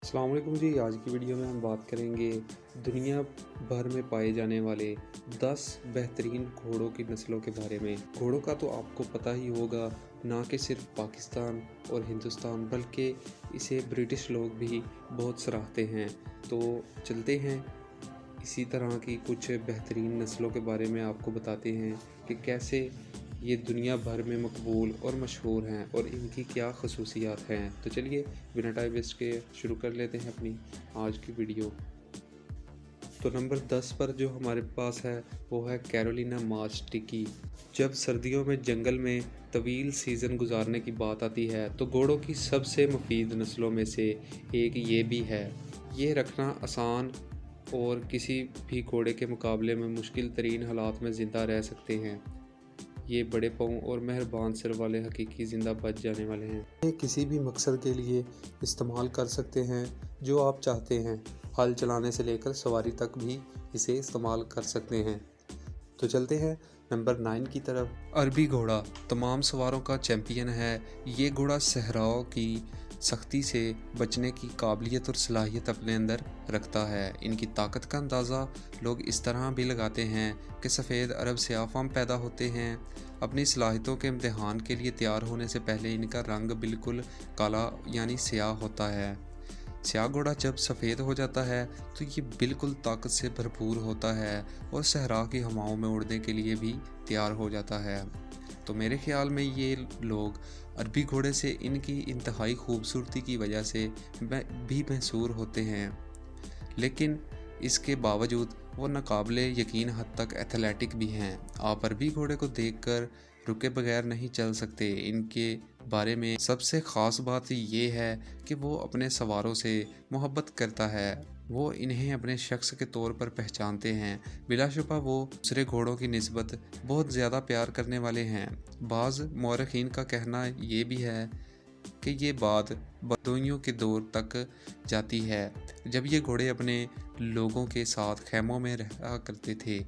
अस्सलाम वालेकुम जी। आज की वीडियो में हम बात करेंगे दुनिया भर में पाए जाने वाले 10 बेहतरीन घोड़ों की नस्लों के बारे में। घोड़ों का तो आपको पता ही होगा, ना कि सिर्फ पाकिस्तान और हिंदुस्तान बल्कि इसे ब्रिटिश लोग भी बहुत सराहते हैं। तो चलते हैं इसी तरह की कुछ बेहतरीन नस्लों के बारे में आपको बताते हैं कि कैसे ये दुनिया भर में मकबूल और मशहूर हैं और इनकी क्या खसूसियात हैं। तो चलिए बिना टाइम वेस्ट के शुरू कर लेते हैं अपनी आज की वीडियो। तो नंबर 10 पर जो हमारे पास है वो है कैरोलिना मास्टिकी। जब सर्दियों में जंगल में तवील सीज़न गुजारने की बात आती है तो घोड़ों की सबसे मुफीद नस्लों में से एक ये भी है। ये रखना आसान और किसी भी घोड़े के मुकाबले में मुश्किल तरीन हालात में ज़िंदा रह सकते हैं। ये बड़े पाँव और मेहरबान सिर वाले हकीकी ज़िंदा बच जाने वाले हैं। ये किसी भी मकसद के लिए इस्तेमाल कर सकते हैं जो आप चाहते हैं। हल चलाने से लेकर सवारी तक भी इसे इस्तेमाल कर सकते हैं। तो चलते हैं नंबर 9 की तरफ। अरबी घोड़ा तमाम सवारों का चैम्पियन है। ये घोड़ा सहराओं की सख्ती से बचने की काबिलियत और सलाहियत अपने अंदर रखता है। इनकी ताकत का अंदाज़ा लोग इस तरह भी लगाते हैं कि सफ़ेद अरब स्याफ़ाम पैदा होते हैं। अपनी सलाहियतों के इम्तिहान के लिए तैयार होने से पहले इनका रंग बिल्कुल काला यानी स्याह होता है। स्याह घोड़ा जब सफ़ेद हो जाता है तो ये बिल्कुल ताकत से भरपूर होता है और सहरा की हवाओं में उड़ने के लिए भी तैयार हो जाता है। तो मेरे ख्याल में ये लोग अरबी घोड़े से इनकी इंतहाई खूबसूरती की वजह से भी महसूर होते हैं, लेकिन इसके बावजूद वो नाकाबिले यकीन हद तक एथलेटिक भी हैं। आप अरबी घोड़े को देखकर रुके बगैर नहीं चल सकते। इनके बारे में सबसे ख़ास बात ये है कि वो अपने सवारों से मोहब्बत करता है। वो इन्हें अपने शख्स के तौर पर पहचानते हैं। बिलाशुबा वो दूसरे घोड़ों की निस्बत बहुत ज़्यादा प्यार करने वाले हैं। बाज़ मौरखीन का कहना ये भी है कि ये बात बदोइयों के दौर तक जाती है, जब ये घोड़े अपने लोगों के साथ खैमों में रहा करते थे।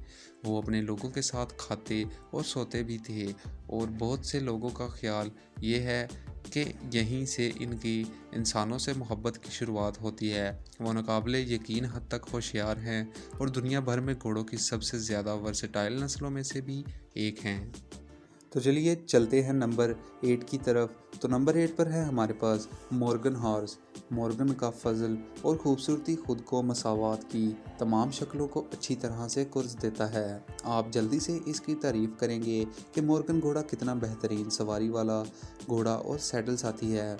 वो अपने लोगों के साथ खाते और सोते भी थे और बहुत से लोगों का ख्याल ये है कि यहीं से इनकी इंसानों से मोहब्बत की शुरुआत होती है। वो नाकाबिले यकीन हद तक होशियार हैं और दुनिया भर में घोड़ों की सबसे ज़्यादा वर्सेटाइल नस्लों में से भी एक हैं। तो चलिए चलते हैं नंबर 8 की तरफ। तो नंबर 8 पर है हमारे पास मॉर्गन हॉर्स। मॉर्गन का फजल और ख़ूबसूरती खुद को मसावात की तमाम शक्लों को अच्छी तरह से कुर्ज देता है। आप जल्दी से इसकी तारीफ़ करेंगे कि मॉर्गन घोड़ा कितना बेहतरीन सवारी वाला घोड़ा और सैडल साथी है।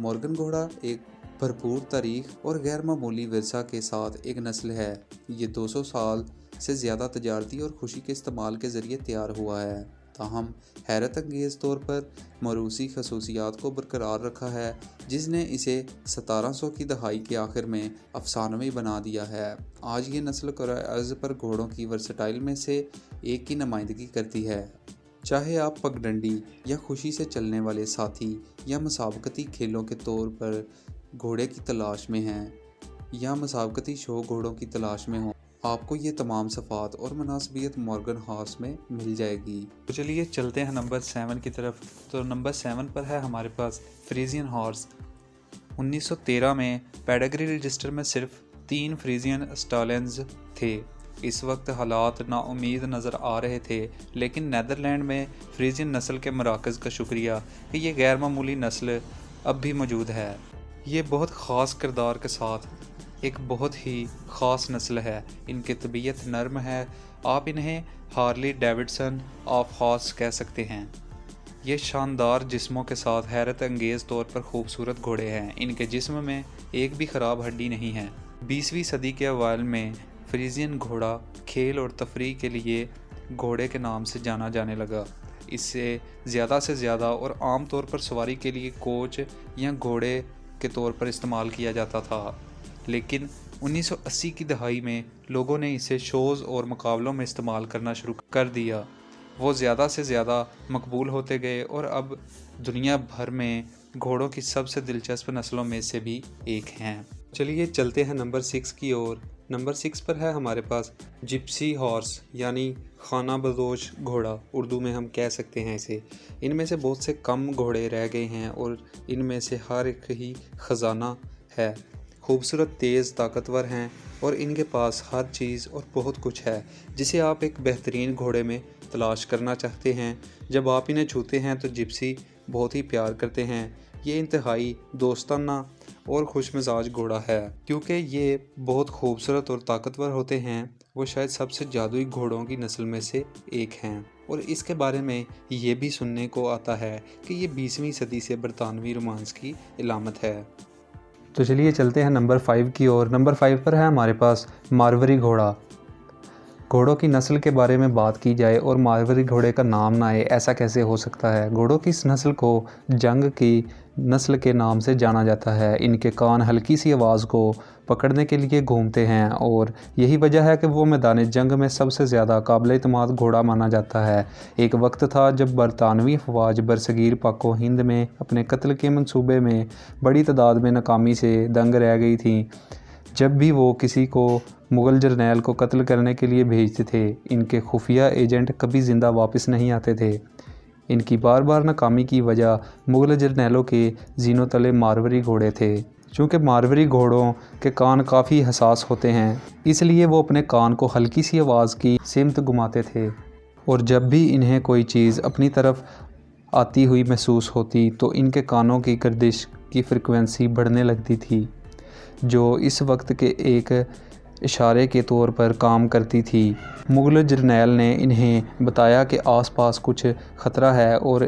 मॉर्गन घोड़ा एक भरपूर तारीख और गैर मामूली विरसा के साथ एक नस्ल है। ये 200 साल से ज़्यादा तजारती और खुशी के इस्तेमाल के ज़रिए तैयार हुआ है, ताहम हैरत अंगेज़ तौर पर मरूसी खसूसियात को बरकरार रखा है, जिसने इसे 1700 की दहाई के आखिर में अफसानवी बना दिया है। आज ये नस्ल कुराए अर्ज़ पर घोड़ों की वर्सटाइल में से एक की नुमाइंदगी करती है। चाहे आप पगडंडी या खुशी से चलने वाले साथी या मुसाबकती खेलों के तौर पर घोड़े की तलाश में हैं या मुसाबकती शो घोड़ों की तलाश में हों, आपको ये तमाम सफ़ात और मुनासबियत मॉर्गन हॉर्स में मिल जाएगी। तो चलिए चलते हैं नंबर 7 की तरफ। तो नंबर 7 पर है हमारे पास फ्रीजियन हॉर्स। 1913 में पेडिग्री रजिस्टर में सिर्फ 3 फ्रीजियन स्टालियंस थे। इस वक्त हालात नाउमीद नज़र आ रहे थे, लेकिन नेदरलैंड में फ्रीजियन नस्ल के मराकज़ का शुक्रिया कि ये गैर मामूली नस्ल अब भी मौजूद है। ये बहुत ख़ास किरदार के साथ एक बहुत ही ख़ास नस्ल है। इनकी तबीयत नर्म है। आप इन्हें हार्ली डेविडसन ऑफ हॉर्स कह सकते हैं। ये शानदार जिस्मों के साथ हैरत अंगेज़ तौर पर खूबसूरत घोड़े हैं। इनके जिस्म में एक भी ख़राब हड्डी नहीं है। 20वीं सदी के अवाइल में फ्रीजियन घोड़ा खेल और तफरीह के लिए घोड़े के नाम से जाना जाने लगा। इससे ज़्यादा से ज़्यादा और आम तौर पर सवारी के लिए कोच या घोड़े के तौर पर इस्तेमाल किया जाता था, लेकिन 1980 की दहाई में लोगों ने इसे शोज़ और मुकाबलों में इस्तेमाल करना शुरू कर दिया। वो ज़्यादा से ज़्यादा मकबूल होते गए और अब दुनिया भर में घोड़ों की सबसे दिलचस्प नस्लों में से भी एक हैं। चलिए चलते हैं नंबर 6 की ओर। नंबर 6 पर है हमारे पास जिप्सी हॉर्स यानी खाना बदोश घोड़ा, उर्दू में हम कह सकते हैं इसे। इनमें से बहुत से कम घोड़े रह गए हैं और इनमें से हर एक ही ख़जाना है। खूबसूरत, तेज़, ताकतवर हैं और इनके पास हर चीज़ और बहुत कुछ है जिसे आप एक बेहतरीन घोड़े में तलाश करना चाहते हैं। जब आप इन्हें छूते हैं तो जिप्सी बहुत ही प्यार करते हैं। ये इंतहाई दोस्ताना और खुशमिजाज घोड़ा है। क्योंकि ये बहुत खूबसूरत और ताकतवर होते हैं, वो शायद सबसे जादुई घोड़ों की नस्ल में से एक हैं। और इसके बारे में ये भी सुनने को आता है कि ये 20वीं सदी से बरतानवी रोमांस की इलामत है। तो चलिए चलते हैं नंबर 5 की ओर। नंबर 5 पर है हमारे पास मारवाड़ी घोड़ा। घोड़ों की नस्ल के बारे में बात की जाए और मारवाड़ी घोड़े का नाम ना आए, ऐसा कैसे हो सकता है। घोड़ों की इस नस्ल को जंग की नस्ल के नाम से जाना जाता है। इनके कान हल्की सी आवाज़ को पकड़ने के लिए घूमते हैं और यही वजह है कि वो मैदान जंग में सबसे ज़्यादा काबिल-ए-एतमाद घोड़ा माना जाता है। एक वक्त था जब बरतानवी अफवाज बरसगीर पाको हिंद में अपने कत्ल के मंसूबे में बड़ी तादाद में नाकामी से दंग रह गई थी। जब भी वो किसी को मुग़ल जर्नैल को कत्ल करने के लिए भेजते थे, इनके खुफिया एजेंट कभी ज़िंदा वापस नहीं आते थे। इनकी बार बार नाकामी की वजह मुग़ल जर्नैलों के जीनों तले मारवाड़ी घोड़े थे। चूँकि मारवाड़ी घोड़ों के कान काफ़ी हसास होते हैं, इसलिए वो अपने कान को हल्की सी आवाज़ की सिमत घुमाते थे और जब भी इन्हें कोई चीज़ अपनी तरफ आती हुई महसूस होती तो इनके कानों की गर्दिश की फ्रिक्वेंसी बढ़ने लगती थी, जो इस वक्त के एक इशारे के तौर पर काम करती थी। मुग़ल जर्नैल ने इन्हें बताया कि आसपास कुछ ख़तरा है और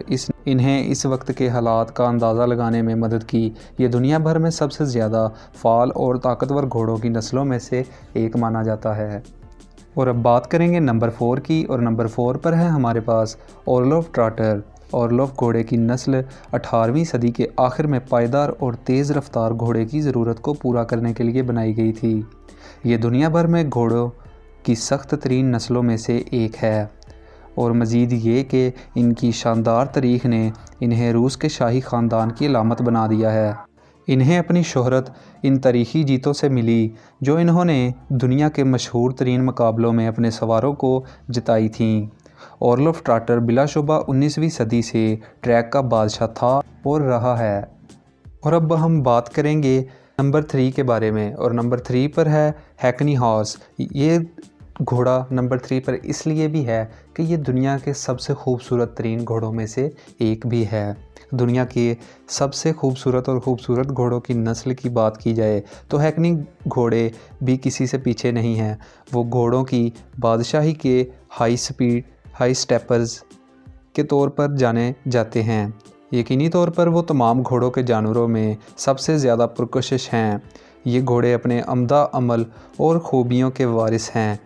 इन्हें इस वक्त के हालात का अंदाज़ा लगाने में मदद की। ये दुनिया भर में सबसे ज़्यादा फ़ाल और ताकतवर घोड़ों की नस्लों में से एक माना जाता है। और अब बात करेंगे नंबर 4 की, और नंबर 4 पर है हमारे पास ओरलोफ ट्राटर। ओरलोफ घोड़े की नस्ल 18वीं सदी के आखिर में पायदार और तेज़ रफ्तार घोड़े की ज़रूरत को पूरा करने के लिए बनाई गई थी। ये दुनिया भर में घोड़ों की सख्त तरीन नस्लों में से एक है और मज़ीद ये कि इनकी शानदार तारीख़ ने इन्हें रूस के शाही ख़ानदान की अलामत बना दिया है। इन्हें अपनी शोहरत इन तारीख़ी जीतों से मिली जो इन्होंने दुनिया के मशहूर तरीन मुकाबलों में अपने सवारों को जिताई थीं। ओरलोफ ट्राटर बिलाशुबा 19वीं सदी से ट्रैक का बादशाह था और रहा है। और अब हम बात करेंगे नंबर 3 के बारे में, और नंबर 3 पर है हैकनी हॉर्स। ये घोड़ा नंबर 3 पर इसलिए भी है कि ये दुनिया के सबसे खूबसूरत तरीन घोड़ों में से एक भी है। दुनिया के सबसे खूबसूरत और ख़ूबसूरत घोड़ों की नस्ल की बात की जाए तो हैकनी घोड़े भी किसी से पीछे नहीं हैं। वो घोड़ों की बादशाही के हाई स्टेपर्स के तौर पर जाने जाते हैं। यकीनी तौर पर वो तमाम घोड़ों के जानवरों में सबसे ज़्यादा पुरकशिश हैं। ये घोड़े अपने अम्दा अमल और खूबियों के वारिस हैं,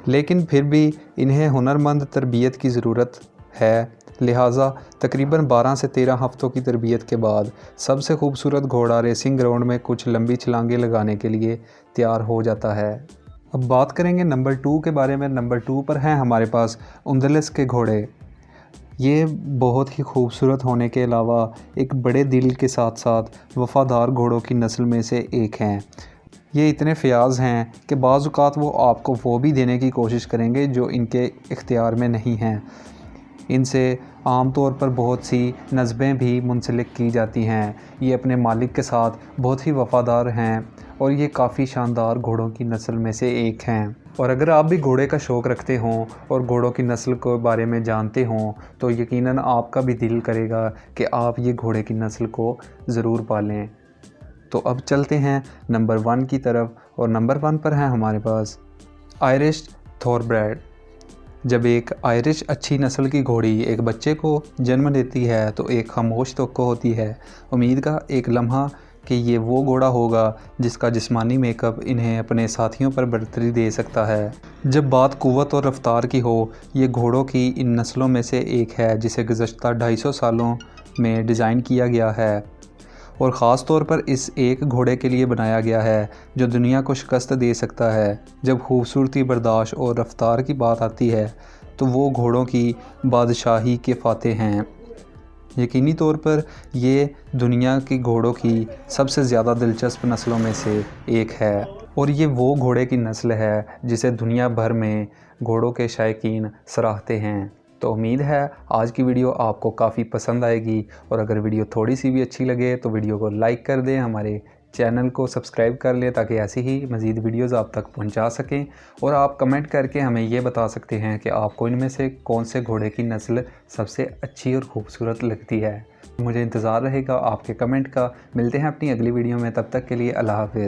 लेकिन फिर भी इन्हें हुनरमंद तरबियत की ज़रूरत है। लिहाजा तकरीबन 12 से 13 हफ़्तों की तरबियत के बाद सबसे खूबसूरत घोड़ा रेसिंग ग्राउंड में कुछ लंबी छलांगें लगाने के लिए तैयार हो जाता है। अब बात करेंगे नंबर 2 के बारे में। नंबर 2 पर हैं हमारे पास उंदलस के घोड़े। ये बहुत ही खूबसूरत होने के अलावा एक बड़े दिल के साथ साथ वफ़ादार घोड़ों की नस्ल में से एक हैं। ये इतने फ़याज़ हैं कि बाज़ औक़ात वो आपको वो भी देने की कोशिश करेंगे जो इनके इख्तियार में नहीं हैं। इनसे आम तौर पर बहुत सी नस्बें भी मुंसलिक की जाती हैं। ये अपने मालिक के साथ बहुत ही वफ़ादार हैं और ये काफ़ी शानदार घोड़ों की नस्ल में से एक हैं। और अगर आप भी घोड़े का शौक़ रखते हों और घोड़ों की नस्ल के बारे में जानते हों तो यकीनन आपका भी दिल करेगा कि आप ये घोड़े की नस्ल को ज़रूर पालें। तो अब चलते हैं नंबर 1 की तरफ, और नंबर 1 पर है हमारे पास आयरिश थॉरब्रेड। जब एक आयरिश अच्छी नस्ल की घोड़ी एक बच्चे को जन्म देती है तो एक खामोश तवक्को होती है, उम्मीद का एक लम्हा कि ये वो घोड़ा होगा जिसका जिस्मानी मेकअप इन्हें अपने साथियों पर बढ़तरी दे सकता है। जब बात क़ुव्वत और रफ्तार की हो, ये घोड़ों की इन नस्लों में से एक है जिसे गुज़श्ता 250 सालों में डिज़ाइन किया गया है और ख़ास तौर पर इस एक घोड़े के लिए बनाया गया है जो दुनिया को शिकस्त दे सकता है। जब खूबसूरती, बर्दाश्त और रफ्तार की बात आती है तो वो घोड़ों की बादशाही के फ़ातेह हैं। यकीनी तौर पर ये दुनिया की घोड़ों की सबसे ज़्यादा दिलचस्प नस्लों में से एक है और ये वो घोड़े की नस्ल है जिसे दुनिया भर में घोड़ों के शायकीन सराहते हैं। तो उम्मीद है आज की वीडियो आपको काफ़ी पसंद आएगी, और अगर वीडियो थोड़ी सी भी अच्छी लगे तो वीडियो को लाइक कर दें, हमारे चैनल को सब्सक्राइब कर लें ताकि ऐसी ही मज़ीद वीडियोज़ आप तक पहुंचा सकें। और आप कमेंट करके हमें ये बता सकते हैं कि आपको इनमें से कौन से घोड़े की नस्ल सबसे अच्छी और ख़ूबसूरत लगती है। मुझे इंतज़ार रहेगा आपके कमेंट का। मिलते हैं अपनी अगली वीडियो में, तब तक के लिए अल्लाह हाफ़िज़।